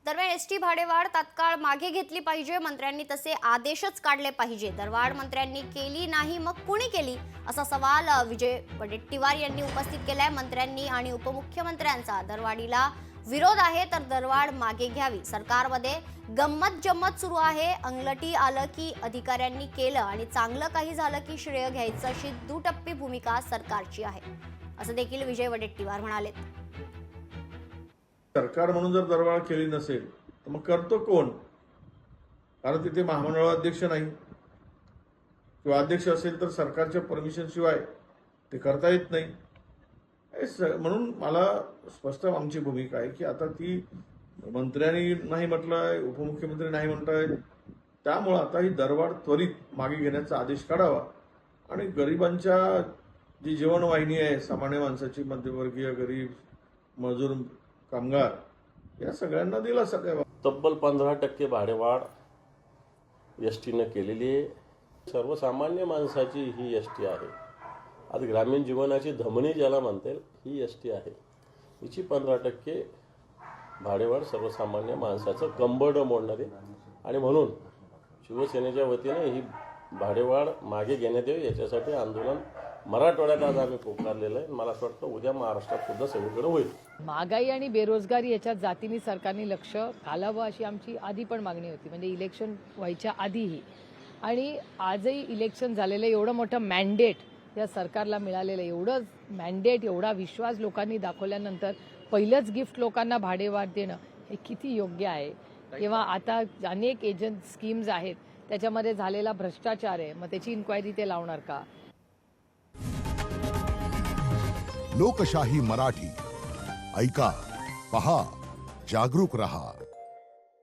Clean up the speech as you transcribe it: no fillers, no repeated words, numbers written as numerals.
दरम्यान एसटी भाडेवाढ तात्काळ मागे घेतली पाहिजे, मंत्र्यांनी तसे आदेशच काढले पाहिजे। दरवाढ मंत्र्यांनी केली नाही मग कुणी केली असा सवाल विजय वडेट्टीवार यांनी उपस्थित केलाय। मंत्र्यांनी आणि उपमुख्यमंत्र्यांचा दरवाढीला विरोध आहे तर दरवाढ मागे घ्यावी। सरकारमध्ये गंमत जम्मत सुरू आहे, अंगलटी आलं की अधिकाऱ्यांनी केलं आणि चांगलं काही झालं की श्रेय घ्यायचं अशी दुटप्पी भूमिका सरकारची आहे असं देखील विजय वडेट्टीवार म्हणाले। सरकार म्हणून जर दरवाढ केली नसेल तर मग करतो कोण? कारण तिथे महामंडळ अध्यक्ष नाही किंवा अध्यक्ष असेल तर सरकारच्या परमिशन शिवाय ते करता येत नाही। म्हणून मला स्पष्ट आमची भूमिका आहे की आता ती मंत्र्यांनी नाही म्हटलंय, उपमुख्यमंत्री नाही म्हणतायत, त्यामुळे आता ही दरवाढ त्वरित मागे घेण्याचा आदेश काढावा आणि गरिबांच्या जी जीवनवाहिनी आहे, सामान्य माणसाची, मध्यमवर्गीय, गरीब, मजूर, कामगार या सगळ्यांना दिलासा द्यावा। तब्बल 15% भाडेवाढ एसटीने केलेली आहे। सर्वसामान्य माणसाची ही एसटी आहे। आज ग्रामीण जीवनाची धमनी ज्याला म्हणता येईल ही एसटी आहे। हिची 15% भाडेवाढ सर्वसामान्य माणसाचं कंबरडं मोडणार आहे आणि म्हणून शिवसेनेच्या वतीने ही भाडेवाढ मागे घेण्यात यावी याच्यासाठी आंदोलन मराठवाड्यात आज आम्ही पुकारलेलं आहे। मला असं वाटतं उद्या महाराष्ट्रात सुद्धा सगळीकडे होईल। महागाई आणि बेरोजगारी याच्यात जातीने सरकारने लक्ष घालावं अशी आमची आधी पण मागणी होती, म्हणजे इलेक्शन व्हायच्या आधीही आणि आजही इलेक्शन झालेलं एवढं मोठं मॅन्डेट या सरकारला मिळालेलं, एवढं मॅन्डेट, एवढा विश्वास लोकांनी दाखवल्यानंतर पहिलंच गिफ्ट लोकांना भाडेवाढ देणं हे किती योग्य आहे? किंवा आता अनेक एजंट स्कीम्स आहेत त्याच्यामध्ये झालेला भ्रष्टाचार आहे, मग त्याची इन्क्वायरी ते लावणार का? लोकशाही मराठी ऐका, पहा, जागरूक रहा।